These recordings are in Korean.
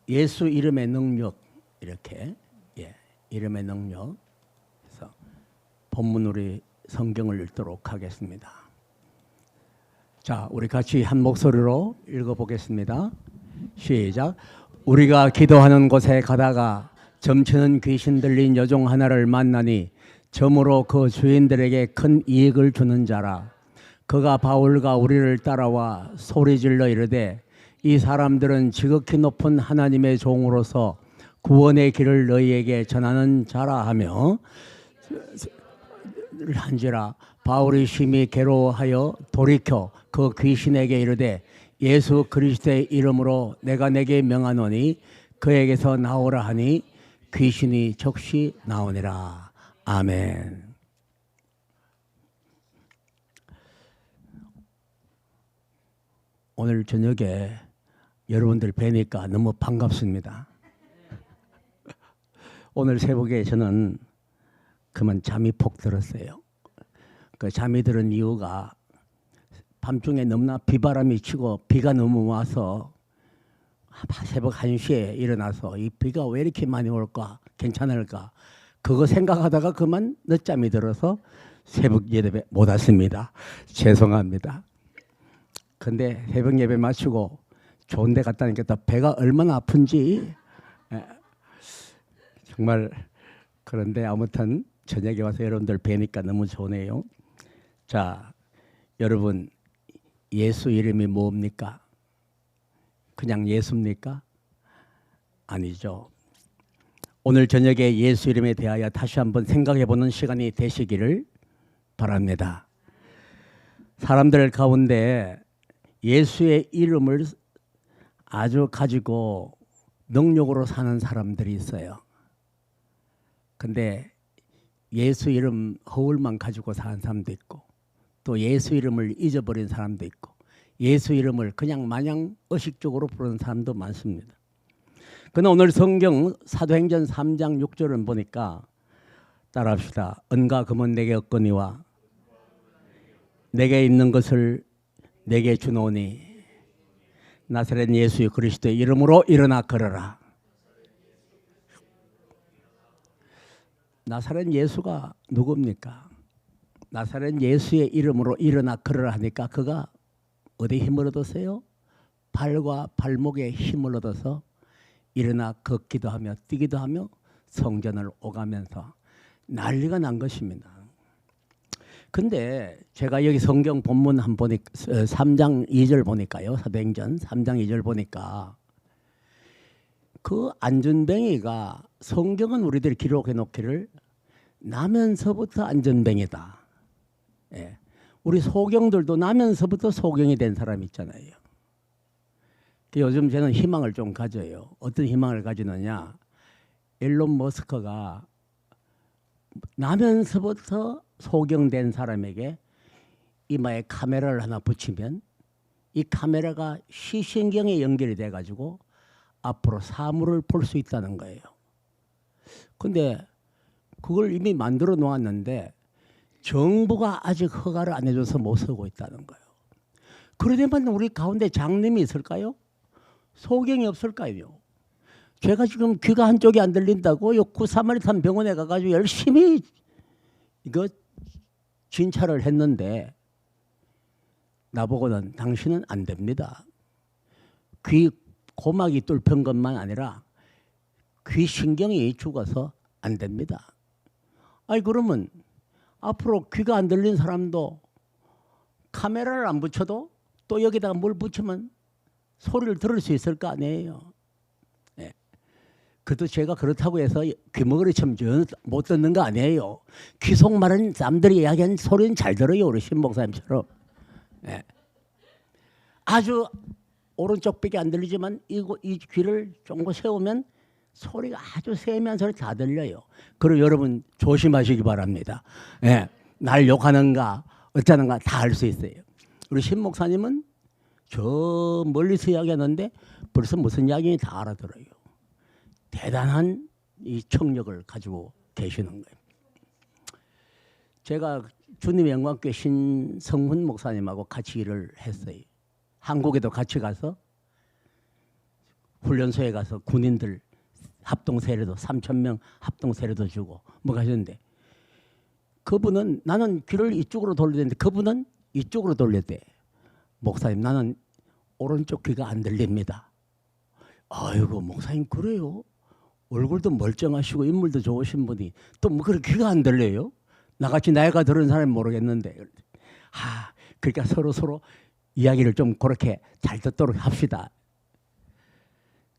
예수 이름의 능력 이렇게 이름의 능력. 그래서 본문으로 성경을 읽도록 하겠습니다. 자, 우리 같이 한 목소리로 읽어보겠습니다. 시작. 우리가 기도하는 곳에 가다가 점치는 귀신 들린 여종 하나를 만나니 점으로 그 주인들에게 큰 이익을 주는 자라. 그가 바울과 우리를 따라와 소리질러 이르되 이 사람들은 지극히 높은 하나님의 종으로서 구원의 길을 너희에게 전하는 자라 하며 한지라. 바울이 심히 괴로워하여 돌이켜 그 귀신에게 이르되 예수 그리스도의 이름으로 내가 내게 명하노니 그에게서 나오라 하니 귀신이 즉시 나오니라. 아멘. 오늘 저녁에 여러분들 뵈니까 너무 반갑습니다. 오늘 새벽에 저는 그만 잠이 폭 들었어요. 그 잠이 들은 이유가 밤중에 너무나 비바람이 치고 비가 너무 와서 새벽 1시에 일어나서 이 비가 왜 이렇게 많이 올까? 괜찮을까? 그거 생각하다가 그만 늦잠이 들어서 새벽 예배 못 왔습니다. 죄송합니다. 근데 새벽 예배 마치고 좋은 데 갔다니까 또 배가 얼마나 아픈지 정말. 그런데 아무튼 저녁에 와서 여러분들 뵈니까 너무 좋네요. 자, 여러분 예수 이름이 뭡니까? 그냥 예수입니까? 아니죠. 오늘 저녁에 예수 이름에 대하여 다시 한번 생각해보는 시간이 되시기를 바랍니다. 사람들 가운데 예수의 이름을 아주 가지고 능력으로 사는 사람들이 있어요. 근데 예수 이름 허울만 가지고 사는 사람도 있고 또 예수 이름을 잊어버린 사람도 있고 예수 이름을 그냥 마냥 의식적으로 부르는 사람도 많습니다. 그런데 오늘 성경 사도행전 3장 6절을 보니까 따라합시다. 은과 금은 내게 없거니와 내게 있는 것을 내게 주노니 나사렛 예수 그리스도의 이름으로 일어나 걸어라. 나사렛 예수가 누굽니까? 나사렛 예수의 이름으로 일어나 걸으라 하니까 그가 어디 힘을 얻었어요? 발과 발목에 힘을 얻어서 일어나 걷기도 하며 뛰기도 하며 성전을 오가면서 난리가 난 것입니다. 근데 제가 여기 성경 본문 한 보니까 3장 2절 보니까요. 사도행전 3장 2절 보니까 그 안전뱅이가 성경은 우리들이 기록해 놓기를 나면서부터 안전뱅이다. 예. 우리 소경들도 나면서부터 소경이 된 사람 있잖아요. 요즘 저는 희망을 좀 가져요. 어떤 희망을 가지느냐. 일론 머스크가 나면서부터 소경된 사람에게 이마에 카메라를 하나 붙이면 이 카메라가 시신경에 연결이 돼가지고 앞으로 사물을 볼 수 있다는 거예요. 근데 그걸 이미 만들어 놓았는데 정부가 아직 허가를 안 해줘서 못 쓰고 있다는 거예요. 그러려면 우리 가운데 장님이 있을까요? 소경이 없을까요? 제가 지금 귀가 한쪽이 안 들린다고 구사마리탄 병원에 가가지고 열심히 이거 진찰을 했는데 나보고는 당신은 안 됩니다. 귀 고막이 뚫힌 것만 아니라 귀 신경이 죽어서 안 됩니다. 아니 그러면 앞으로 귀가 안 들린 사람도 카메라를 안 붙여도 또 여기다가 뭘 붙이면 소리를 들을 수 있을 거 아니에요. 네. 그래도 제가 그렇다고 해서 귀머거리처럼 못 듣는 거 아니에요. 귀속 마른 사람들이 이야기하는 소리는 잘 들어요. 우리 신 목사님처럼. 네. 아주 오른쪽 벽이 안 들리지만 이 귀를 쫑고 세우면 소리가 아주 세미한 소리 다 들려요. 그리고 여러분 조심하시기 바랍니다. 네. 날 욕하는가 어쩌는가 다 알 수 있어요. 우리 신 목사님은 저 멀리서 이야기하는데 벌써 무슨 이야기인지 다 알아들어요. 대단한 이 청력을 가지고 계시는 거예요. 제가 주님의 영광교회 신성훈 목사님하고 같이 일을 했어요. 한국에도 같이 가서 훈련소에 가서 군인들 합동 세례도 3,000명 합동 세례도 주고 뭐 하셨는데 그분은 나는 귀를 이쪽으로 돌려야 되는데 그분은 이쪽으로 돌렸대. 목사님 나는 오른쪽 귀가 안 들립니다. 아이고 목사님 그래요? 얼굴도 멀쩡하시고 인물도 좋으신 분이 또 뭐 그렇게 귀가 안 들려요? 나같이 나이가 들은 사람은 모르겠는데. 그러니까 서로 이야기를 좀 그렇게 잘 듣도록 합시다.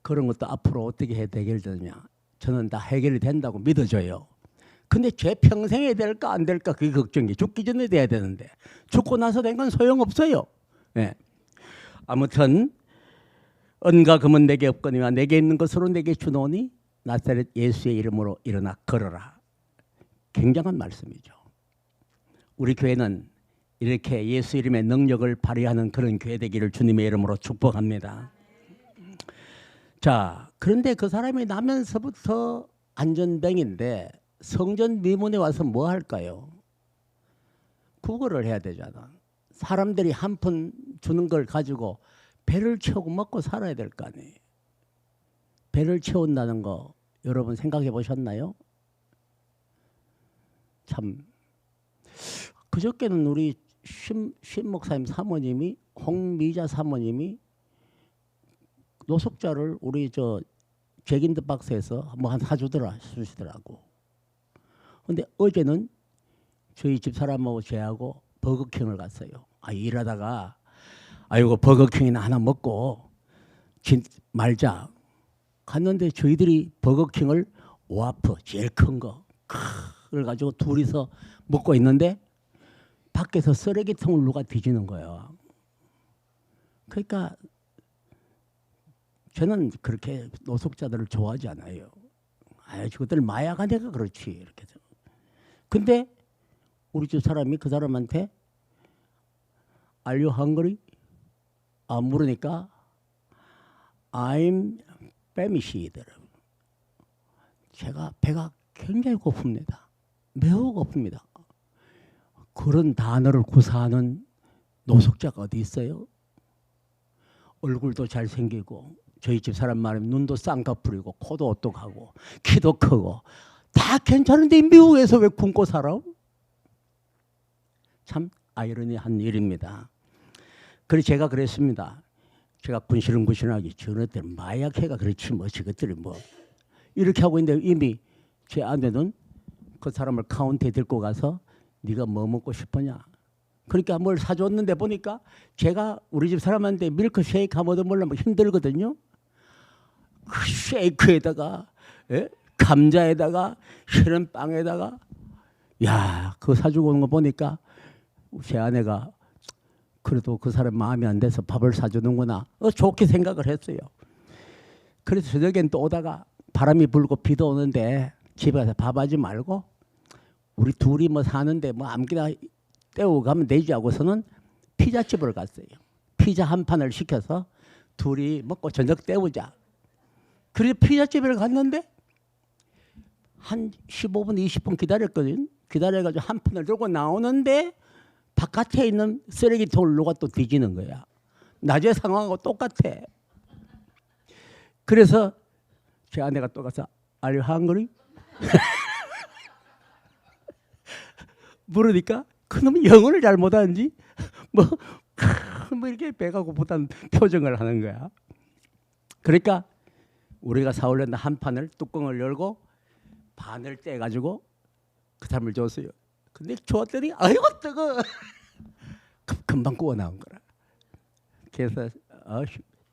그런 것도 앞으로 어떻게 해결되냐. 저는 다 해결이 된다고 믿어져요. 근데 제 평생에 될까 안 될까 그게 걱정이. 죽기 전에 돼야 되는데 죽고 나서 된 건 소용없어요. 네. 아무튼 은과 금은 내게 없거니와 내게 있는 것으로 내게 주노니 나사렛 예수의 이름으로 일어나 걸어라. 굉장한 말씀이죠. 우리 교회는 이렇게 예수 이름의 능력을 발휘하는 그런 교회 되기를 주님의 이름으로 축복합니다. 자, 그런데 그 사람이 나면서부터 안전뱅인데 성전 미문에 와서 뭐 할까요? 구걸을 해야 되잖아. 사람들이 한 푼 주는 걸 가지고 배를 채우고 먹고 살아야 될 거 아니에요. 배를 채운다는 거 여러분 생각해 보셨나요? 참 그저께는 우리 신 목사님 사모님이 홍미자 사모님이 노숙자를 우리 저 잭인더 박스에서 뭐 한 주시더라고. 근데 어제는 저희 집사람하고 저하고 버거킹을 갔어요. 일하다가 아이고 버거킹이나 하나 먹고 말자 갔는데 저희들이 버거킹을 오아프 제일 큰 거 그걸 가지고 둘이서 먹고 있는데 밖에서 쓰레기통을 누가 뒤지는 거예요. 그러니까 저는 그렇게 노숙자들을 좋아하지 않아요. 저것들 마약하니까 그렇지 이렇게. 근데 우리 집 사람이 그 사람한테 Are you hungry? 물으니까 I'm famished. 제가 배가 굉장히 고픕니다. 매우 고픕니다. 그런 단어를 구사하는 노숙자가 어디 있어요? 얼굴도 잘생기고 저희 집 사람 말하면 눈도 쌍꺼풀이고 코도 오똑하고 키도 크고 다 괜찮은데 미국에서 왜 굶고 살아? 참 아이러니한 일입니다. 그래서 제가 그랬습니다. 제가 군시렁군시렁하기 저것들 마약해가 그렇지 뭐 저것들이 뭐 이렇게 하고 있는데 이미 제 아내는 그 사람을 카운터에 데리고 가서 네가 뭐 먹고 싶으냐. 그러니까 뭘 사줬는데 보니까 제가 우리 집 사람한테 밀크쉐이크 한번 먹으려면 힘들거든요. 그 쉐이크에다가 감자에다가 싫은 빵에다가 그거 사주고 오는 거 보니까 제 아내가 그래도 그 사람 마음이 안 돼서 밥을 사주는구나 좋게 생각을 했어요. 그래서 저녁엔 또 오다가 바람이 불고 비도 오는데 집에 가서 밥하지 말고 우리 둘이 뭐 사는데 뭐 아무기나 때우고 가면 되지 하고서는 피자집을 갔어요. 피자 한 판을 시켜서 둘이 먹고 저녁 때우자. 그래서 피자집을 갔는데 한 15분 20분 기다렸거든. 기다려가지고 한 판을 들고 나오는데 바깥에 있는 쓰레기통을 누가 또 뒤지는 거야. 낮에 상황하고 똑같아. 그래서 제 아내가 또 가서 Are you hungry? 물으니까 그놈이 영어를 잘 못하는지 뭐 이렇게 배가 고프다는 표정을 하는 거야. 그러니까 우리가 사오려는 한 판을 뚜껑을 열고 반을 떼가지고 그 사람을 줬어요. 근데 줬더니 아이고 뜨거. 금방 구워 나온 거라. 그래서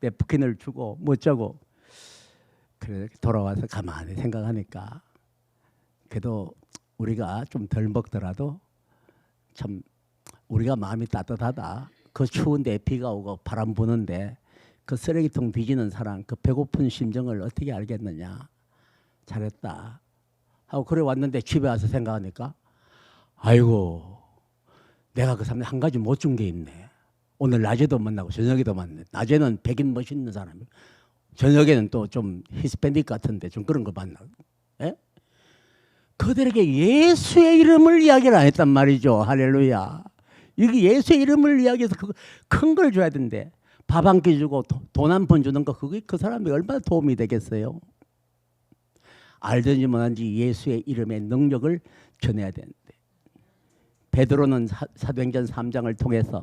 냅킨을 주고 못 자고 그래 돌아와서 가만히 생각하니까 그래도 우리가 좀 덜 먹더라도 참 우리가 마음이 따뜻하다. 그 추운데 비가 오고 바람 부는데 그 쓰레기통 뒤지는 사람 그 배고픈 심정을 어떻게 알겠느냐. 잘했다 하고 그래 왔는데 집에 와서 생각하니까 아이고 내가 그 사람한테 한 가지 못 준 게 있네. 오늘 낮에도 만나고 저녁에도 만났네. 낮에는 백인 멋있는 사람이 저녁에는 또 좀 히스패닉 같은데 좀 그런 거 만나고 그들에게 예수의 이름을 이야기를 안 했단 말이죠. 할렐루야. 여기 예수의 이름을 이야기해서 큰 걸 줘야 된대. 밥 한 끼 주고 돈 한 푼 주는 거 그게 그 사람이 얼마나 도움이 되겠어요? 알든지 못한지 예수의 이름의 능력을 전해야 되는데 베드로는 사도행전 3장을 통해서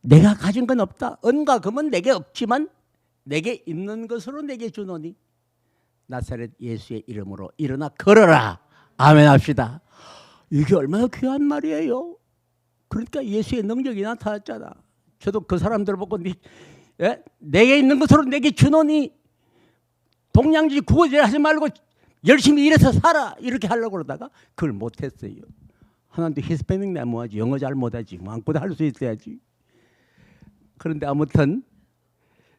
내가 가진 건 없다. 은과 금은 내게 없지만 내게 있는 것으로 내게 주노니 나사렛 예수의 이름으로 일어나 걸어라. 아멘 합시다. 이게 얼마나 귀한 말이에요. 그러니까 예수의 능력이 나타났잖아. 저도 그 사람들 보고 내게 있는 것으로 내게 주노니 동양지 구호질 하지 말고 열심히 일해서 살아 이렇게 하려고 그러다가 그걸 못했어요. 하나님도 히스패닉 내 뭐하지 영어 잘 못하지 마음껏 할 수 있어야지. 그런데 아무튼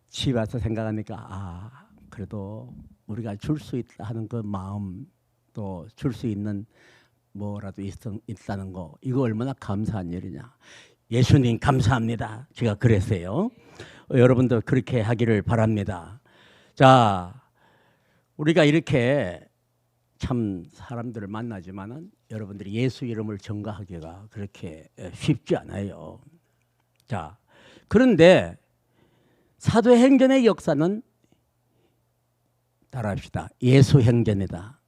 집에 와서 생각하니까 그래도 우리가 줄 수 있다 하는 그 마음 또 줄 수 있는 뭐라도 있다는 거 이거 얼마나 감사한 일이냐. 예수님 감사합니다. 제가 그랬어요. 여러분도 그렇게 하기를 바랍니다. 자, 우리가 이렇게 참 사람들을 만나지만은 여러분들이 예수 이름을 전가하기가 그렇게 쉽지 않아요. 자, 그런데 사도행전의 역사는 따라합시다. 예수행전이다.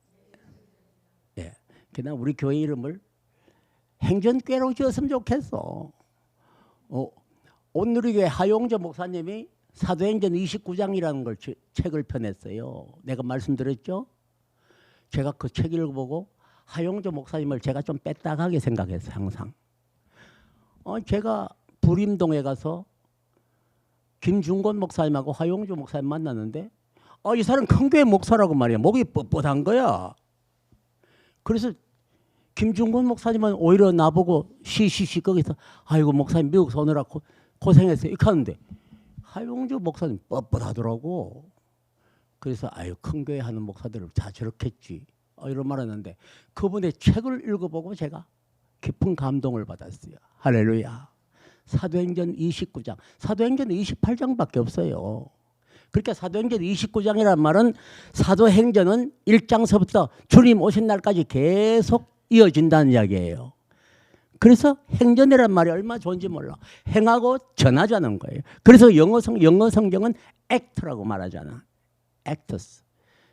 예, 그냥 우리 교회 이름을 행전교회로 지었으면 좋겠어. 온누리교회 하용조 목사님이 사도행전 29장이라는 걸 책을 펴냈어요. 내가 말씀드렸죠? 제가 그 책 읽어보고 하용조 목사님을 제가 좀 뺐다가게 생각했어요. 항상. 제가 부림동에 가서 김중권 목사님하고 하용조 목사님 만났는데 이 사람 큰 교회 목사라고 말이야. 목이 뻣뻣한 거야. 그래서 김중권 목사님은 오히려 나보고 시시시 거기서 아이고 목사님 미국에서 오느라 고생했어요. 이렇게 하는데 하용조 목사님 뻣뻣하더라고. 그래서 아유 큰 교회 하는 목사들을 다 저렇겠지 이런 말 했는데 그분의 책을 읽어보고 제가 깊은 감동을 받았어요. 할렐루야. 사도행전 29장 사도행전 28장밖에 없어요. 그러니까 사도행전 29장이란 말은 사도행전은 1장서부터 주님 오신 날까지 계속 이어진다는 이야기예요. 그래서 행전이란 말이 얼마나 좋은지 몰라. 행하고 전하자는 거예요. 그래서 영어 성경은 act라고 말하잖아. actors.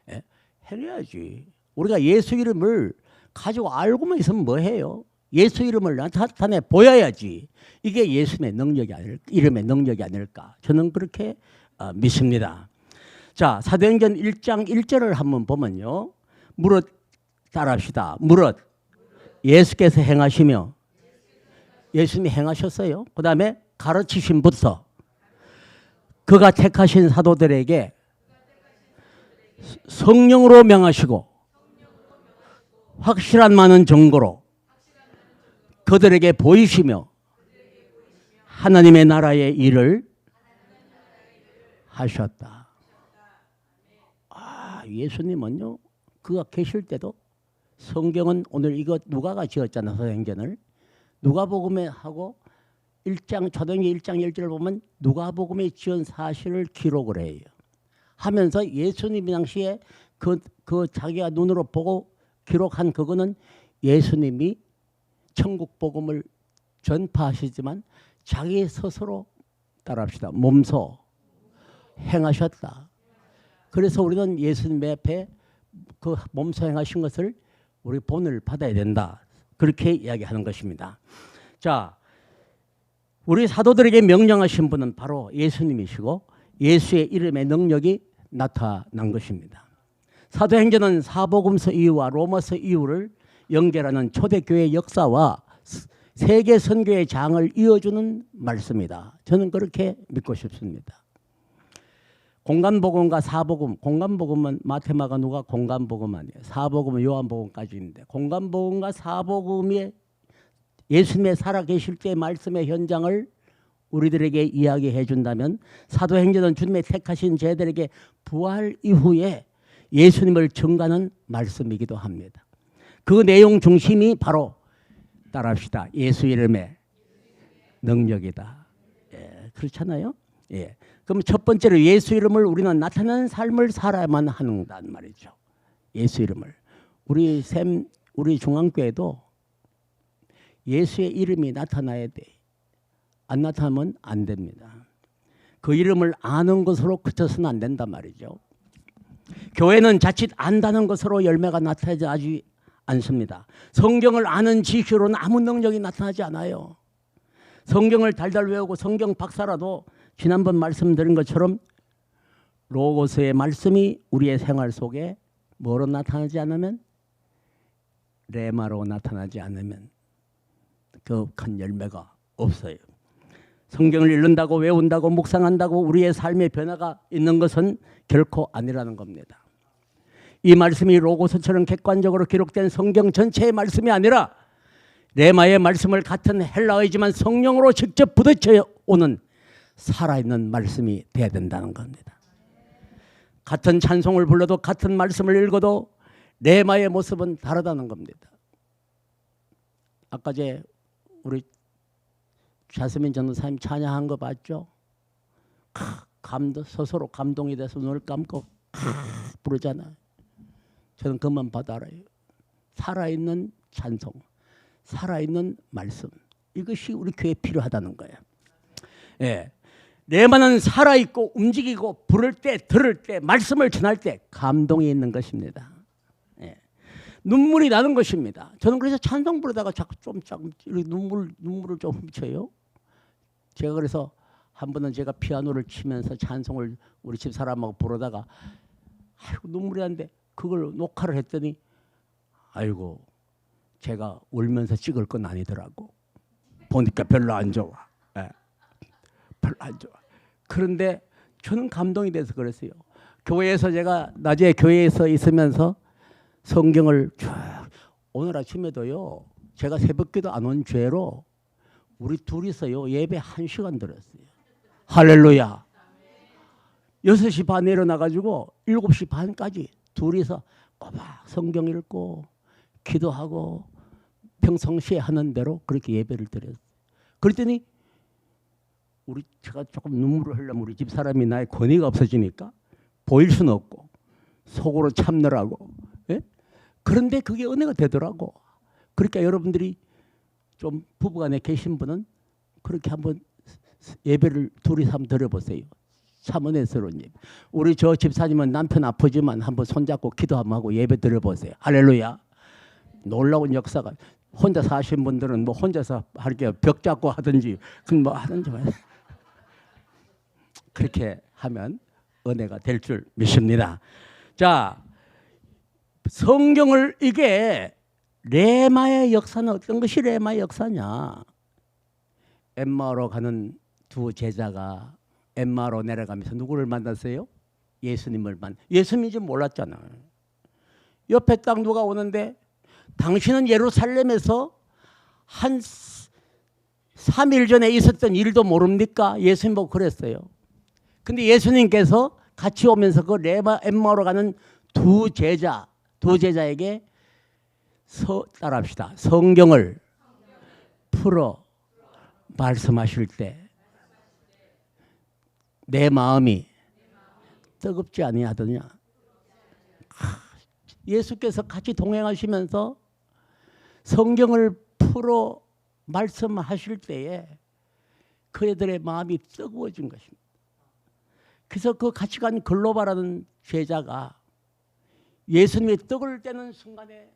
예? 해야지. 우리가 예수 이름을 가지고 알고만 있으면 뭐해요? 예수 이름을 나타내 보여야지. 이게 예수의 능력이 이름의 능력이 아닐까. 저는 그렇게 믿습니다. 자, 사도행전 1장 1절을 한번 보면요. 무릇 따라합시다. 무릇 예수께서 행하시며 예수님이 행하셨어요. 그 다음에 가르치심부터 그가 택하신 사도들에게 성령으로 명하시고 확실한 많은 증거로 그들에게 보이시며 하나님의 나라의 일을 하셨다. 예수님은요 그가 계실 때도 성경은 오늘 이거 누가가 지었잖아. 사도행전을 누가복음에 하고 1장 사도행전 1장 1절을 보면 누가복음에 지은 사실을 기록을 해요. 하면서 예수님이 당시에 그 자기가 눈으로 보고 기록한 그거는 예수님이 천국 복음을 전파하시지만 자기 스스로 따라합시다. 몸소 행하셨다. 그래서 우리는 예수님 앞에 그 몸소 행하신 것을 우리 본을 받아야 된다. 그렇게 이야기하는 것입니다. 자, 우리 사도들에게 명령하신 분은 바로 예수님이시고 예수의 이름의 능력이 나타난 것입니다. 사도행전은 사복음서 이후와 로마서 이후를 연결하는 초대교회 역사와 세계 선교의 장을 이어주는 말씀이다. 저는 그렇게 믿고 싶습니다. 공간복음과 사복음, 공간복음은 마태마가 누가 공간복음 아니에요. 사복음은 요한복음까지 있는데 공간복음과 사복음이 예수님의 살아계실 때의 말씀의 현장을 우리들에게 이야기해 준다면 사도행전은 주님의 택하신 제들에게 부활 이후에 예수님을 증가하는 말씀이기도 합니다. 그 내용 중심이 바로 따라합시다. 예수 이름의 능력이다. 예, 그렇잖아요. 예. 그럼 첫 번째로 예수 이름을 우리는 나타나는 삶을 살아야만 하는단 말이죠. 예수 이름을 우리 중앙교회도 예수의 이름이 나타나야 돼. 안 나타나면 안 됩니다. 그 이름을 아는 것으로 그쳐서는 안 된단 말이죠. 교회는 자칫 안다는 것으로 열매가 나타나지 않습니다. 성경을 아는 지식으로는 아무 능력이 나타나지 않아요. 성경을 달달 외우고 성경 박사라도 지난번 말씀드린 것처럼 로고스의 말씀이 우리의 생활 속에 뭐로 나타나지 않으면, 레마로 나타나지 않으면 그 큰 열매가 없어요. 성경을 읽는다고 외운다고 묵상한다고 우리의 삶의 변화가 있는 것은 결코 아니라는 겁니다. 이 말씀이 로고스처럼 객관적으로 기록된 성경 전체의 말씀이 아니라 레마의 말씀을 같은 헬라어이지만 성령으로 직접 부딪혀 오는 살아있는 말씀이 돼야 된다는 겁니다. 같은 찬송을 불러도 같은 말씀을 읽어도 레마의 모습은 다르다는 겁니다. 아까 우리 자스민 전도사님 찬양한 거 봤죠? 스스로 감동이 돼서 눈을 감고 부르잖아요. 저는 그만 봐도 알아요. 살아있는 찬송, 살아있는 말씀, 이것이 우리 교회에 필요하다는 거예요. 예. 레마는 살아있고 움직이고 부를 때, 들을 때, 말씀을 전할 때 감동이 있는 것입니다. 예. 눈물이 나는 것입니다. 저는 그래서 찬송 부르다가 자꾸 좀 눈물을 좀 훔쳐요. 제가 그래서 한 번은 제가 피아노를 치면서 찬송을 우리 집 사람하고 부르다가 아이고 눈물이 나는데 그걸 녹화를 했더니 아이고 제가 울면서 찍을 건 아니더라고. 보니까 별로 안 좋아. 예. 별로 안 좋아. 그런데 저는 감동이 돼서 그랬어요. 교회에서 제가 낮에 교회에서 있으면서 성경을 쭉, 오늘 아침에도요 제가 새벽기도 안 온 죄로 우리 둘이서요 예배 1시간 들었어요. 할렐루야. 6시 반에 일어나가지고 7시 반까지 둘이서 꼬박 성경 읽고 기도하고 평상시에 하는 대로 그렇게 예배를 드렸어요. 그랬더니 제가 조금 눈물을 흘리면 우리 집 사람이 나의 권위가 없어지니까 보일 수는 없고 속으로 참느라고. 예? 그런데 그게 은혜가 되더라고. 그러니까 여러분들이 좀 부부간에 계신 분은 그렇게 한번 예배를 둘이서 한번 드려보세요. 참 은혜스러운 예배. 우리 저 집사님은 남편 아프지만 한번 손잡고 기도 한번 하고 예배 드려보세요. 할렐루야. 놀라운 역사가. 혼자 사신 분들은 뭐 혼자서 할게요. 벽 잡고 하든지 뭐 하든지 그렇게 하면 은혜가 될 줄 믿습니다. 자, 성경을 이게 레마의 역사는 어떤 것이 레마의 역사냐? 엠마오로 가는 두 제자가 엠마오로 내려가면서 누구를 만났어요? 예수님을 예수님인지 몰랐잖아요. 옆에 딱 누가 오는데 당신은 예루살렘에서 한 3일 전에 있었던 일도 모릅니까? 예수님 보고 그랬어요. 근데 예수님께서 같이 오면서 그 엠마오로 가는 두 제자에게 따라합시다. 성경을 풀어 말씀하실 때 내 마음이 뜨겁지 아니하더냐. 예수께서 같이 동행하시면서 성경을 풀어 말씀하실 때에 그들의 마음이 뜨거워진 것입니다. 그래서 그 같이 간 글로바라는 제자가 예수님이 떡을 떼는 순간에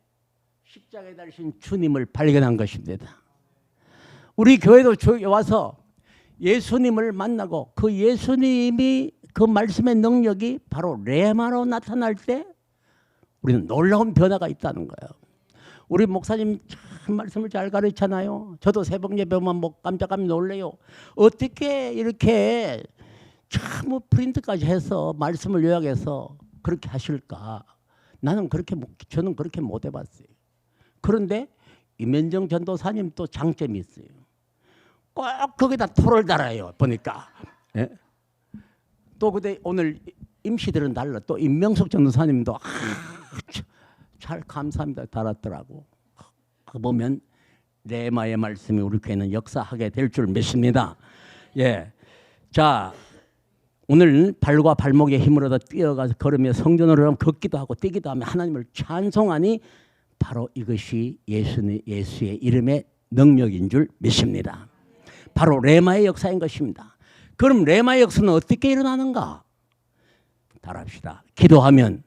십자가에 달리신 주님을 발견한 것입니다. 우리 교회도 와서 예수님을 만나고 그 예수님이 그 말씀의 능력이 바로 레마로 나타날 때 우리는 놀라운 변화가 있다는 거예요. 우리 목사님 참 말씀을 잘 가르치잖아요. 저도 새벽 예배만 뭐 깜짝 놀래요. 어떻게 이렇게 참 프린트까지 해서 말씀을 요약해서 그렇게 하실까? 저는 그렇게 못 해봤어요. 그런데 임현정 전도사님 또 장점이 있어요. 꼭 거기다 토를 달아요. 보니까. 예? 또 그때 오늘 임시들은 달라. 또 임명숙 전도사님도 잘 감사합니다 달았더라고. 보면 레마의 말씀이 우리 교회는 역사하게 될 줄 믿습니다. 예, 자 오늘 발과 발목에 힘을 얻어 뛰어가서 걸으며 성전으로 걷기도 하고 뛰기도 하며 하나님을 찬송하니 바로 이것이 예수의 이름의 능력인 줄 믿습니다. 바로 레마의 역사인 것입니다. 그럼 레마 역사는 어떻게 일어나는가? 따라합시다. 기도하면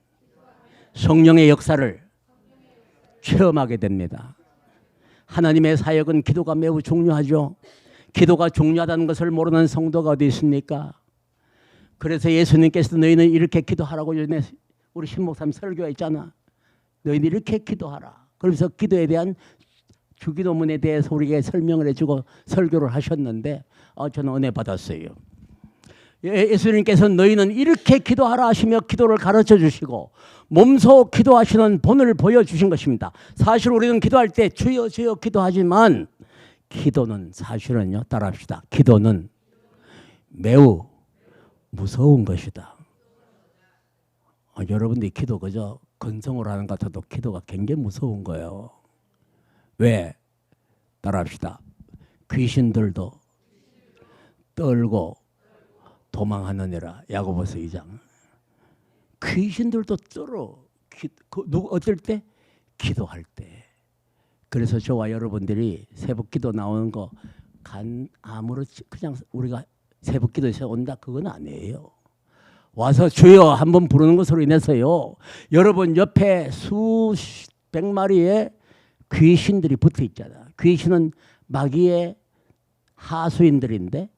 성령의 역사를 체험하게 됩니다. 하나님의 사역은 기도가 매우 중요하죠. 기도가 중요하다는 것을 모르는 성도가 어디 있습니까? 그래서 예수님께서 너희는 이렇게 기도하라고 전에 우리 신목사님 설교했잖아. 너희는 이렇게 기도하라. 그러면서 기도에 대한 주기도문에 대해서 우리에게 설명을 해주고 설교를 하셨는데 저는 은혜 받았어요. 예수님께서 너희는 이렇게 기도하라 하시며 기도를 가르쳐 주시고 몸소 기도하시는 본을 보여주신 것입니다. 사실 우리는 기도할 때 주여 주여 기도하지만 기도는 사실은요, 따라합시다. 기도는 매우 무서운 것이다. 여러분들이 기도 그저 건성으로 하는 것 같아도 기도가 굉장히 무서운 거예요. 왜? 따라합시다. 귀신들도 떨고 도망하느니라. 야고보서 2장. 귀신들도 떨어. 어떨 때? 기도할 때. 그래서 저와 여러분들이 새벽기도 나오는 거 아무렇지 그냥 우리가 새벽기도에서 온다 그건 아니에요. 와서 주여 한번 부르는 것으로 인해서요, 여러분 옆에 수백 마리의 귀신들이 붙어 있잖아. 귀신은 마귀의 하수인들인데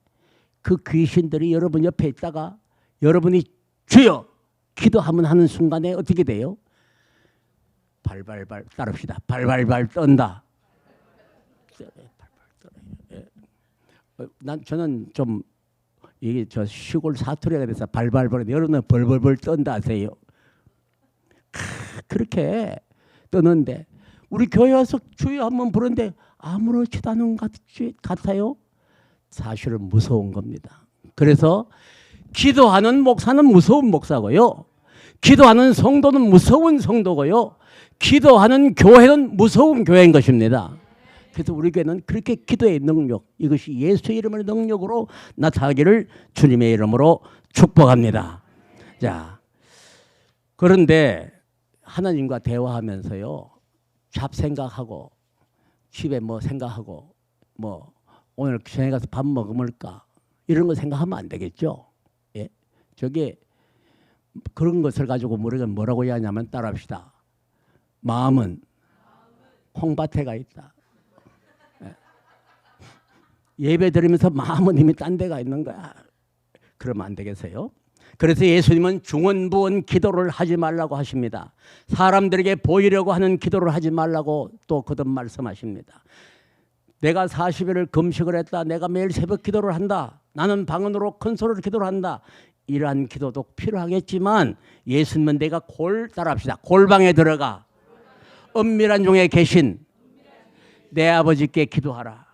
그 귀신들이 여러분 옆에 있다가 여러분이 주여 기도하면 하는 순간에 어떻게 돼요? 발발발 따릅시다. 발발발 떤다. 저는 좀 이게 저 시골 사투리가 돼서 발발발 여러분은 벌벌벌 떤다 하세요. 그렇게 떠는데 우리 교회 와서 주여 한번 부르는데 아무렇지도 않은 것 같아요. 사실은 무서운 겁니다. 그래서 기도하는 목사는 무서운 목사고요. 기도하는 성도는 무서운 성도고요. 기도하는 교회는 무서운 교회인 것입니다. 그래서 우리 교회는 그렇게 기도의 능력, 이것이 예수의 이름의 능력으로 나타나기를 주님의 이름으로 축복합니다. 자, 그런데 하나님과 대화하면서요, 잡생각하고 집에 뭐 생각하고 뭐 오늘 저녁에 가서 밥 먹을까 이런 거 생각하면 안 되겠죠. 예, 저게 그런 것을 가지고 우리가 뭐라고 하냐면 따라합시다. 마음은 콩밭에가 있다. 예배 드리면서 마음은 이미 딴 데가 있는 거야. 그러면 안 되겠어요? 그래서 예수님은 중언부언 기도를 하지 말라고 하십니다. 사람들에게 보이려고 하는 기도를 하지 말라고 또 거듭 말씀하십니다. 내가 40일을 금식을 했다. 내가 매일 새벽 기도를 한다. 나는 방언으로 큰 소리로 기도를 한다. 이러한 기도도 필요하겠지만 예수님은 내가 따라합시다. 골방에 들어가 은밀한 중에 계신 내 아버지께 기도하라.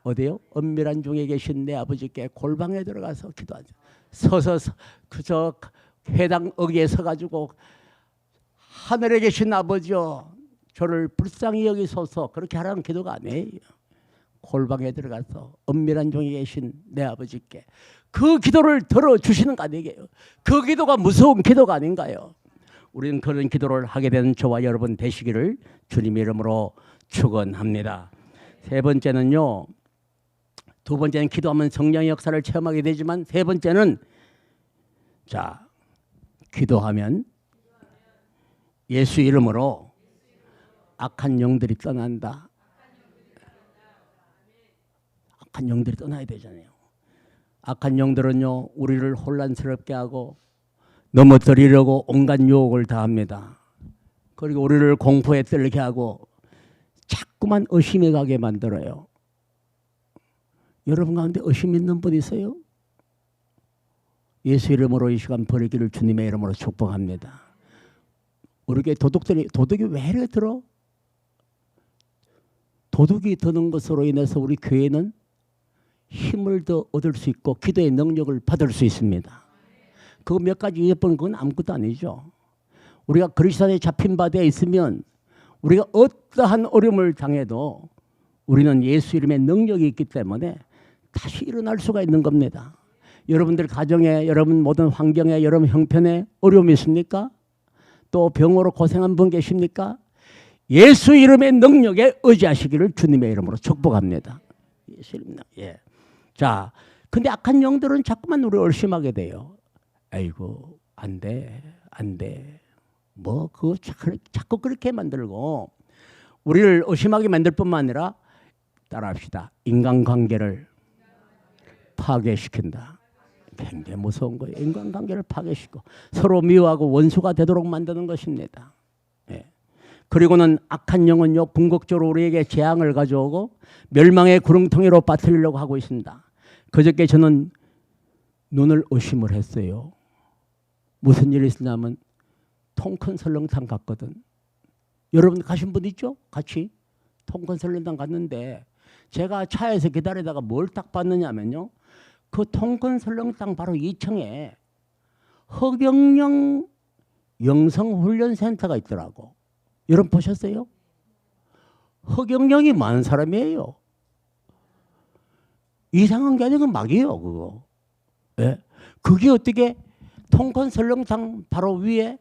어디요? 은밀한 중에 계신 내 아버지께 골방에 들어가서 기도하자. 서서 그저 회당 어귀에 서가지고 하늘에 계신 아버지여 저를 불쌍히 여기소서 그렇게 하라는 기도가 아니에요. 골방에 들어가서 은밀한 중에 계신 내 아버지께 그 기도를 들어주시는 거 아니에요. 그 기도가 무서운 기도가 아닌가요? 우리는 그런 기도를 하게 되는 저와 여러분 되시기를 주님의 이름으로 축원합니다. 세 번째는요. 두 번째는 기도하면 성령의 역사를 체험하게 되지만 세 번째는 자 기도하면 예수 이름으로 악한 영들이 떠난다. 악한 영들이 떠나야 되잖아요. 악한 영들은요 우리를 혼란스럽게 하고 넘어뜨리려고 온갖 유혹을 다합니다. 그리고 우리를 공포에 떨게 하고 자꾸만 의심해 가게 만들어요. 여러분 가운데 의심 있는 분 있어요? 예수 이름으로 이 시간 버리기를 주님의 이름으로 축복합니다. 우리 교회 도둑이 왜 이렇게 들어? 도둑이 드는 것으로 인해서 우리 교회는 힘을 더 얻을 수 있고 기도의 능력을 받을 수 있습니다. 그거 몇 가지 예쁜 건 아무것도 아니죠. 우리가 그리스도에 잡힌 바 되어 있으면 우리가 어떠한 어려움을 당해도 우리는 예수 이름의 능력이 있기 때문에 다시 일어날 수가 있는 겁니다. 여러분들 가정에, 여러분 모든 환경에, 여러분 형편에 어려움이 있습니까? 또 병으로 고생한 분 계십니까? 예수 이름의 능력에 의지하시기를 주님의 이름으로 축복합니다. 예수 이름. 예. 자, 근데 악한 영들은 자꾸만 우리를 의심하게 돼요. 아이고 안 돼, 안 돼. 뭐 그거 자꾸 그렇게 만들고 우리를 의심하게 만들 뿐만 아니라 따라합시다. 인간관계를 파괴시킨다. 굉장히 무서운 거예요. 인간관계를 파괴시키고 서로 미워하고 원수가 되도록 만드는 것입니다. 예. 그리고는 악한 영은요 궁극적으로 우리에게 재앙을 가져오고 멸망의 구렁텅이로 빠뜨리려고 하고 있습니다. 그저께 저는 눈을 의심을 했어요. 무슨 일이 있었냐면 통큰 설렁탕 갔거든. 여러분 가신 분 있죠? 같이 통큰 설렁탕 갔는데 제가 차에서 기다리다가 뭘 딱 봤느냐면요. 그 통큰 설렁탕 바로 2층에 허경영 영성훈련센터가 있더라고. 여러분 보셨어요? 허경영이 많은 사람이에요. 이상한 게 아니고 막이에요 그거. 예? 그게 어떻게 통큰 설렁탕 바로 위에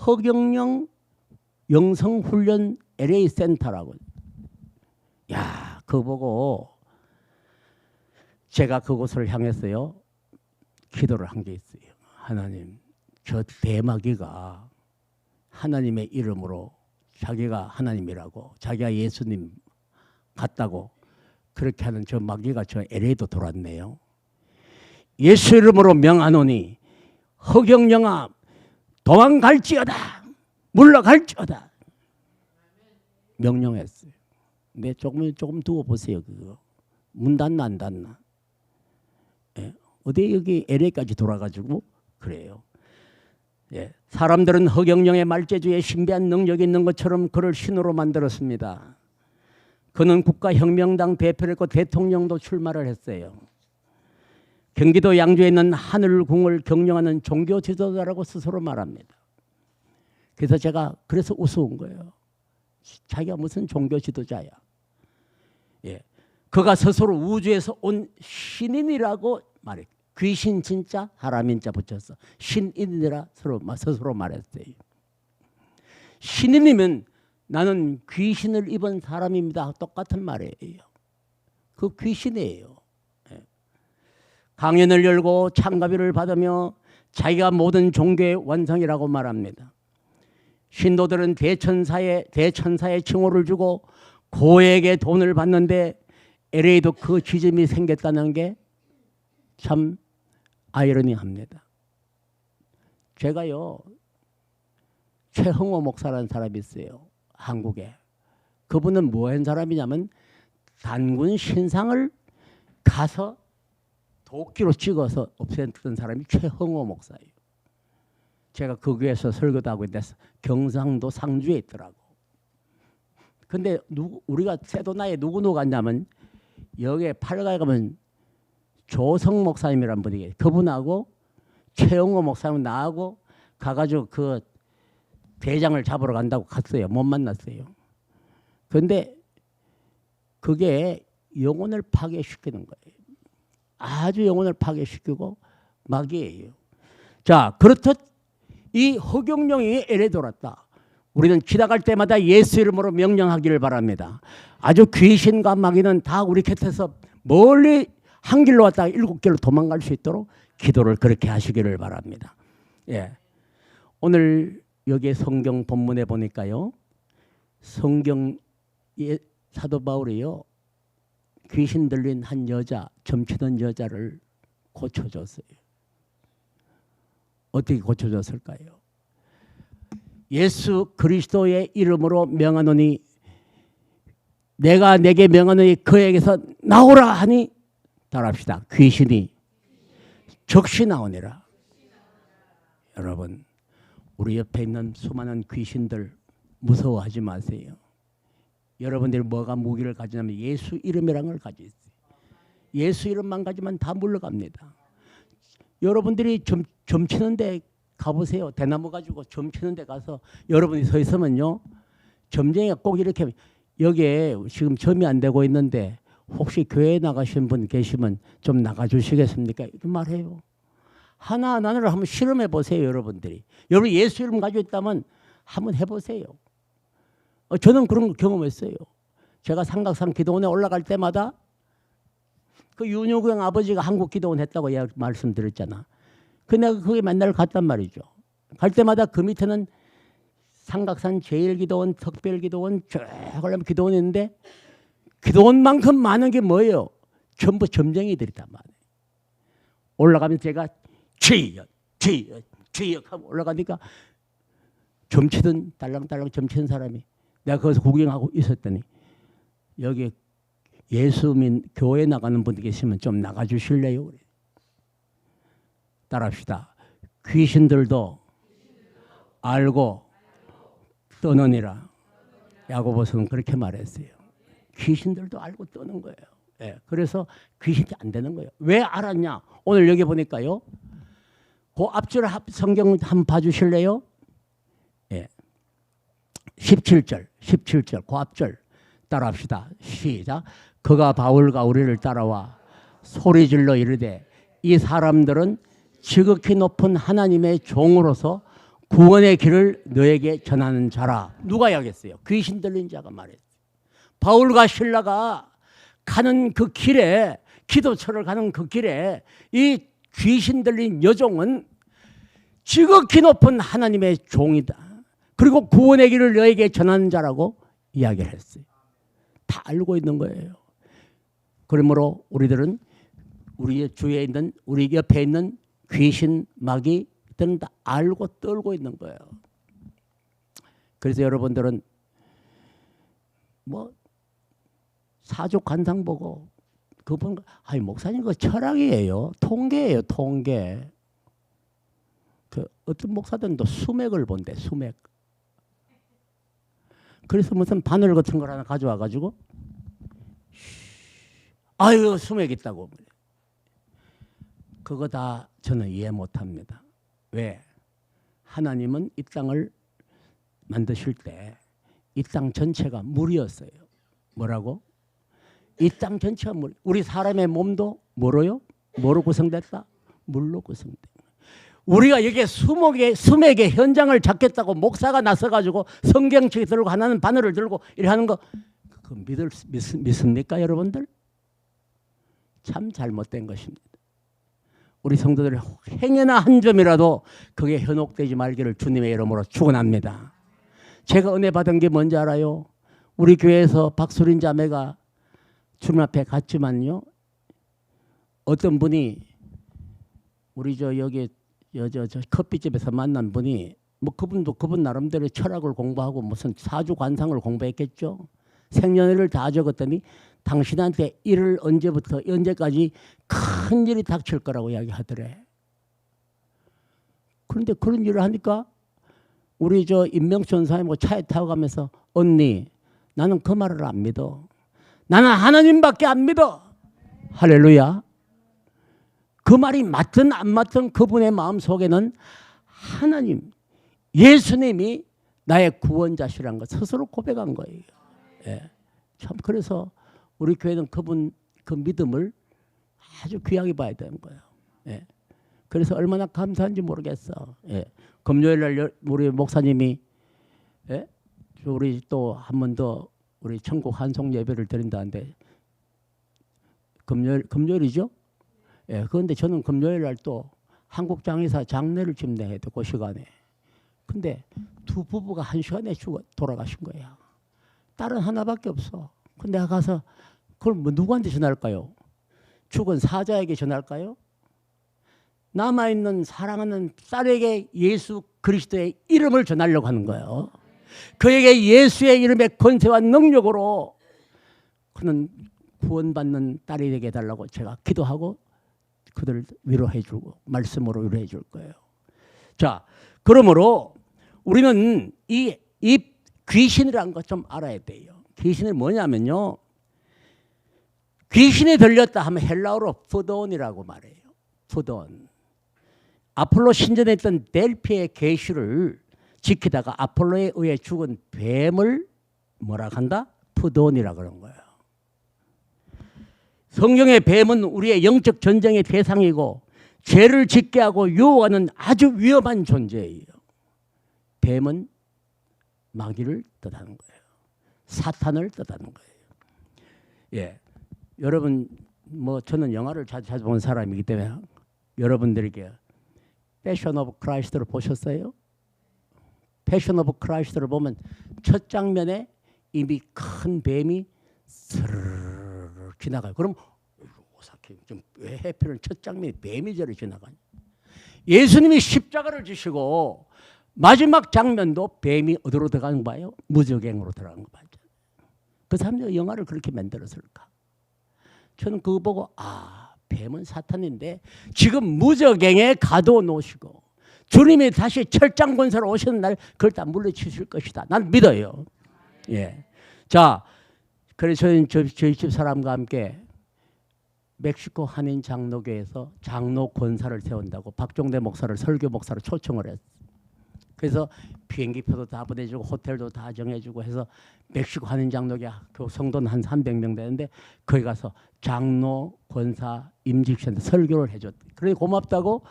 허경영 영성훈련 LA 센터라고. 야, 그거 보고 제가 그곳을 향했어요. 기도를 한 게 있어요. 하나님, 저 대마귀가 하나님의 이름으로 자기가 하나님이라고 자기가 예수님 같다고 그렇게 하는 저 마귀가 저 LA도 돌았네요. 예수 이름으로 명하노니 허경영아 도망갈지어다 물러갈지어다 명령했어요. 근데 조금 두고 보세요. 그거 문 닫나 안 닫나. 예. 어디 여기 LA까지 돌아가지고 그래요. 예. 사람들은 허경영의 말재주에 신비한 능력이 있는 것처럼 그를 신으로 만들었습니다. 그는 국가혁명당 대표를 했고 대통령도 출마를 했어요. 경기도 양주에 있는 하늘궁을 경영하는 종교 지도자라고 스스로 말합니다. 그래서 제가 그래서 우스운 거예요. 자기가 무슨 종교 지도자야. 예. 그가 스스로 우주에서 온 신인이라고 말해. 귀신 진짜 사람인자 붙였어. 신인이라 스스로 말했어요. 신인이면 나는 귀신을 입은 사람입니다. 똑같은 말이에요. 그 귀신이에요. 예. 강연을 열고 참가비를 받으며 자기가 모든 종교의 완성이라고 말합니다. 신도들은 대천사의 칭호를 주고 고에게 돈을 받는데 LA도 그 지점이 생겼다는 게 참 아이러니합니다. 제가요 최흥호 목사라는 사람이 있어요. 한국에. 그분은 뭐 한 사람이냐면 단군 신상을 가서 도끼로 찍어서 없앴던 사람이 최흥호 목사예요. 제가 그 교회에서 설교도 하고 있는데 경상도 상주에 있더라고. 근데 우리가 세도나에 누구 갔냐면 여기에 팔가에 가면 조성 목사님이란 분이 계세요. 그분하고 최영호 목사님 나하고 가가지고 그 대장을 잡으러 간다고 갔어요. 못 만났어요. 그런데 그게 영혼을 파괴시키는 거예요. 아주 영혼을 파괴시키고 마귀예요. 자, 그렇듯 이 허경영이 LA 돌았다. 우리는 지나갈 때마다 예수 이름으로 명령하기를 바랍니다. 아주 귀신과 마귀는 다 우리 곁에서 멀리 한 길로 왔다가 7길로 도망갈 수 있도록 기도를 그렇게 하시기를 바랍니다. 예. 오늘 여기 성경 본문에 보니까요. 성경의 사도 바울이요. 귀신 들린 한 여자, 점치던 여자를 고쳐줬어요. 어떻게 고쳐줬을까요? 예수 그리스도의 이름으로 명하노니 내가 내게 명하노니 그에게서 나오라 하니 따라합시다. 귀신이 즉시 나오니라. 여러분 우리 옆에 있는 수많은 귀신들 무서워하지 마세요. 여러분들이 뭐가 무기를 가지냐면 예수 이름이라는 걸 가지고 있어요. 예수 이름만 가지면 다 물러갑니다. 여러분들이 점치는 데 가보세요. 대나무 가지고 점치는 데 가서 여러분이 서 있으면요. 점쟁이가 꼭 이렇게 여기에 지금 점이 안 되고 있는데 혹시 교회에 나가신 분 계시면 좀 나가주시겠습니까? 이렇게 말해요. 하나하나를 한번 실험해 보세요. 여러분들이. 여러분 예수 이름 가지고 있다면 한번 해보세요. 저는 그런 거 경험했어요. 제가 삼각산 기도원에 올라갈 때마다 그 윤유경 아버지가 한국 기도원 했다고 말씀드렸잖아. 그 내가 거기 맨날 갔단 말이죠. 갈 때마다 그 밑에는 삼각산 제일기도원, 특별기도원, 쭉 올라가면 기도원이 있는데 기도원만큼 많은 게 뭐예요? 전부 점쟁이들이단 말이에요. 올라가면 제가 주여 하고 올라가니까 점치던 딸랑딸랑 점치는 사람이 내가 거기서 구경하고 있었더니 여기 예수민 교회 나가는 분들 계시면 좀 나가주실래요? 그래. 따라합시다. 귀신들도 알고 떠느니라. 야고보서는 그렇게 말했어요. 귀신들도 알고 떠는 거예요. 예, 그래서 귀신이 안 되는 거예요. 왜 알았냐? 오늘 여기 보니까요. 그 앞줄 성경 한번 봐주실래요? 예, 17절 그 앞줄 따라합시다. 시작. 그가 바울과 우리를 따라와 소리질러 이르되 이 사람들은 지극히 높은 하나님의 종으로서 구원의 길을 너에게 전하는 자라. 누가 이야기했어요? 귀신 들린 자가 말했어요. 바울과 실라가 가는 그 길에, 기도처를 가는 그 길에 이 귀신 들린 여종은 지극히 높은 하나님의 종이다. 그리고 구원의 길을 너에게 전하는 자라고 이야기를 했어요. 다 알고 있는 거예요. 그러므로 우리들은 우리 주위에 있는, 우리 옆에 있는 귀신, 마귀 들은 다 알고 떨고 있는 거예요. 그래서 여러분들은 뭐 사주 관상 보고 그분 아니 목사님 그 철학이에요. 통계예요. 통계. 그 어떤 목사들도 수맥을 본대. 수맥. 그래서 무슨 바늘 같은 걸 하나 가져와 가지고 아유 수맥 있다고. 그거 다 저는 이해 못합니다. 왜? 하나님은 이 땅을 만드실 때 이 땅 전체가 물이었어요. 뭐라고? 이 땅 전체가 물. 우리 사람의 몸도 뭐로요? 뭐로 구성됐다? 물로 구성됐다. 우리가 여기에 수맥의 현장을 잡겠다고 목사가 나서가지고 성경책 들고 하나는 바늘을 들고 이렇게 하는 거 그거 믿습니까 여러분들? 참 잘못된 것입니다. 우리 성도들의 행여나 한 점이라도 그게 현혹되지 말기를 주님의 이름으로 축원합니다. 제가 은혜 받은 게 뭔지 알아요? 우리 교회에서 박수린 자매가 주님 앞에 갔지만요. 어떤 분이 우리 여기 저 커피집에서 만난 분이 뭐 그분도 그분 나름대로 철학을 공부하고 무슨 사주 관상을 공부했겠죠. 생년월일을 다 적었더니 당신한테 일을 언제부터 언제까지 큰 일이 닥칠 거라고 이야기하더래. 그런데 그런 일을 하니까 우리 저 임명천 사님 차에 타고 가면서 언니 나는 그 말을 안 믿어. 나는 하나님밖에 안 믿어. 할렐루야. 그 말이 맞든 안 맞든 그분의 마음속에는 하나님, 예수님이 나의 구원자시라는 것 스스로 고백한 거예요. 예. 참 그래서 우리 교회는 그분 그 믿음을 아주 귀하게 봐야 되는 거예요. 예. 그래서 얼마나 감사한지 모르겠어. 예. 금요일 날 우리 목사님이 예? 우리 또 한 번 더 우리 천국 한송 예배를 드린다는데 금요일이죠? 예. 그런데 저는 금요일 날 또 한국 장의사 장례를 집례해야 돼, 그 시간에. 근데 두 부부가 한 시간에 돌아가신 거야. 딸은 하나밖에 없어. 근데 내가 가서 그걸 뭐 누구한테 전할까요? 죽은 사자에게 전할까요? 남아있는 사랑하는 딸에게 예수 그리스도의 이름을 전하려고 하는 거예요. 그에게 예수의 이름의 권세와 능력으로 그는 구원받는 딸이 되게 해달라고 제가 기도하고 그들을 위로해 주고 말씀으로 위로해 줄 거예요. 자, 그러므로 우리는 이 귀신이라는 것 좀 알아야 돼요. 귀신이 뭐냐면요. 귀신이 들렸다 하면 헬라어로 푸돈이라고 말해요. 푸돈. 아폴로 신전에 있던 델피의 계시를 지키다가 아폴로에 의해 죽은 뱀을 뭐라 한다? 푸돈이라 그런 거예요. 성경의 뱀은 우리의 영적 전쟁의 대상이고 죄를 짓게 하고 유혹하는 아주 위험한 존재예요. 뱀은 마귀를 뜻하는 거예요. 사탄을 뜻하는 거예요. 예, 여러분 뭐 저는 영화를 자주 본 사람이기 때문에 여러분들에게 패션 오브 크라이스트를 보셨어요? 패션 오브 크라이스트를 보면 첫 장면에 이미 큰 뱀이 스르르 지나가요. 그럼 오사키 좀왜 해필은 첫 장면에 뱀이 저리 지나가냐? 예수님이 십자가를 지시고 마지막 장면도 뱀이 어디로 들어가는 거 봐요? 무저갱으로 들어가는 거 봐요. 그 사람들이 영화를 그렇게 만들었을까? 저는 그거 보고 뱀은 사탄인데 지금 무저갱에 가둬놓으시고 주님이 다시 철장권사로 오시는 날 그걸 다 물리치실 것이다. 난 믿어요. 예. 자, 그래서 저희 집 사람과 함께 멕시코 한인 장로교에서 장로 권사를 세운다고 박종대 목사를 설교 목사로 초청을 했어요. 그래서 비행기표도 다 보내주고 호텔도 다 정해주고 해서 멕시코 한인 장로교 그 성도는 한 300명 되는데 거기 가서 장로 권사 임직시한테 설교를 해줬대. 그래 고맙다고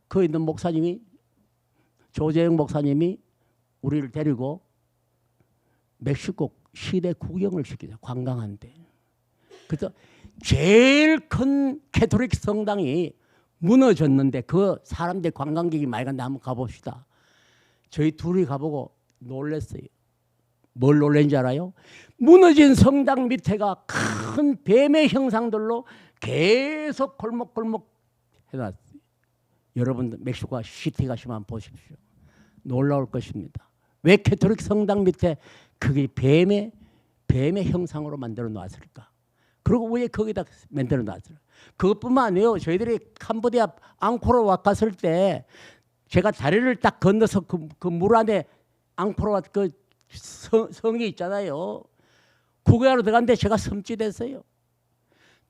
거기 있는 목사님이 조재영 목사님이 우리를 데리고 멕시코 시내 구경을 시키자. 관광한데. 그래서 제일 큰 캐톨릭 성당이 무너졌는데 그 사람들 관광객이 많이 간데 한번 가봅시다. 저희 둘이 가보고 놀랐어요. 뭘 놀란지 알아요? 무너진 성당 밑에가 큰 뱀의 형상들로 계속 골목골목 해놨어요. 여러분들 멕시코 시티 가시면 보십시오. 놀라울 것입니다. 왜 캐톨릭 성당 밑에 그게 뱀의 형상으로 만들어 놨을까? 그리고 왜 거기다 만들어 놨을까? 그것뿐만 아니에요. 저희들이 캄보디아 앙코르왑 갔을 때 제가 다리를 딱 건너서 그 물 안에 앙코르왑 그 성이 있잖아요. 구경하러 들어갔는데 제가 섬찟했어요.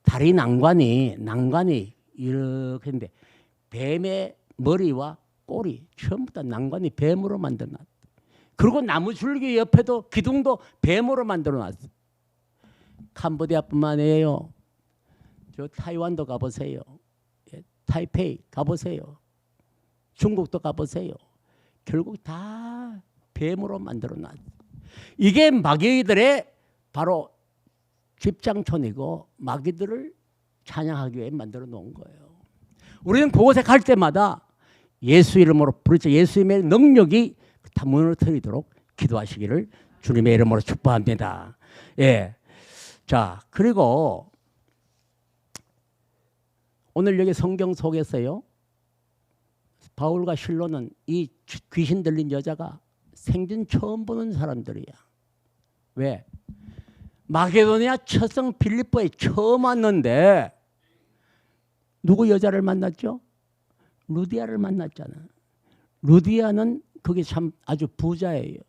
다리 난관이 이렇게 했는데 뱀의 머리와 꼬리 전부 다 난관이 뱀으로 만들어놨다. 그리고 나무줄기 옆에도 기둥도 뱀으로 만들어놨어요. 캄보디아뿐만 아니에요. 저 타이완도 가보세요. 타이페이 가보세요. 중국도 가보세요. 결국 다 뱀으로 만들어놨어요. 이게 마귀들의 바로 집장촌이고 마귀들을 찬양하기 위해 만들어 놓은 거예요. 우리는 그곳에 갈 때마다 예수 이름으로 부르짖어 예수님의 능력이 다 무너뜨리도록 기도하시기를 주님의 이름으로 축복합니다. 예. 자, 그리고 오늘 여기 성경 속에서요. 바울과 실로는 이 귀신 들린 여자가 생전 처음 보는 사람들이야. 왜? 마게도니아 첫성 빌립보에 처음 왔는데 누구 여자를 만났죠? 루디아를 만났잖아. 루디아는 그게 참 아주 부자예요.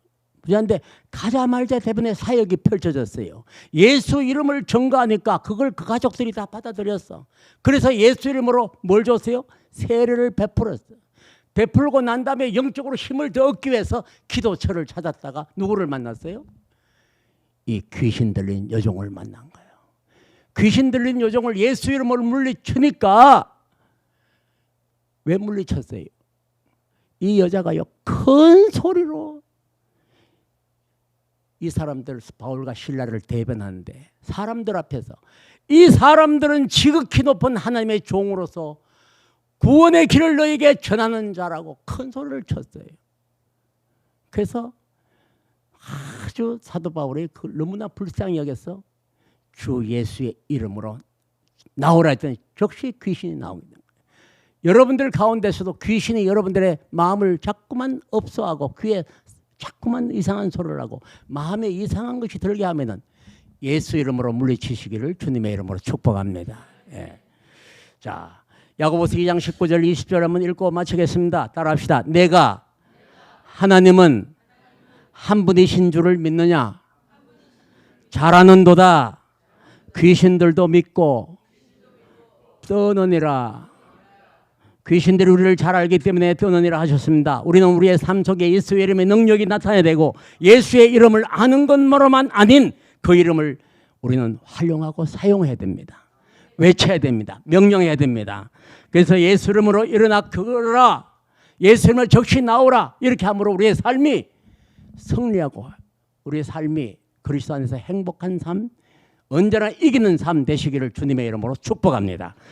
부자인데 가자마자 대부분의 사역이 펼쳐졌어요. 예수 이름을 전가하니까 그걸 그 가족들이 다 받아들였어. 그래서 예수 이름으로 뭘 줬어요? 세례를 베풀었어. 베풀고 난 다음에 영적으로 힘을 더 얻기 위해서 기도처를 찾았다가 누구를 만났어요? 이 귀신 들린 여종을 만난 거예요. 귀신 들린 여종을 예수 이름으로 물리치니까 왜 물리쳤어요? 이 여자가요 큰 소리로 이 사람들 바울과 실라를 대변하는데 사람들 앞에서 이 사람들은 지극히 높은 하나님의 종으로서 구원의 길을 너에게 전하는 자라고 큰 소리를 쳤어요. 그래서 아주 사도 바울이 너무나 불쌍히 여겨서 주 예수의 이름으로 나오라 했더니 즉시 귀신이 나오게 된 거예요. 여러분들 가운데서도 귀신이 여러분들의 마음을 자꾸만 업소하고 귀에 자꾸만 이상한 소리를 하고 마음에 이상한 것이 들게 하면은 예수 이름으로 물리치시기를 주님의 이름으로 축복합니다. 예. 자, 야고보서 2장 19절 20절 한번 읽고 마치겠습니다. 따라합시다. 내가 하나님은 한 분이신 줄을 믿느냐? 잘하는도다. 귀신들도 믿고 떠느니라. 귀신들이 우리를 잘 알기 때문에 떠느니라 하셨습니다. 우리는 우리의 삶 속에 예수의 이름의 능력이 나타나야 되고 예수의 이름을 아는 것만으로만 아닌 그 이름을 우리는 활용하고 사용해야 됩니다. 외쳐야 됩니다. 명령해야 됩니다. 그래서 예수 이름으로 일어나 걸어라. 예수 이름으로 적시 나오라. 이렇게 함으로 우리의 삶이 승리하고 우리의 삶이 그리스도 안에서 행복한 삶, 언제나 이기는 삶 되시기를 주님의 이름으로 축복합니다.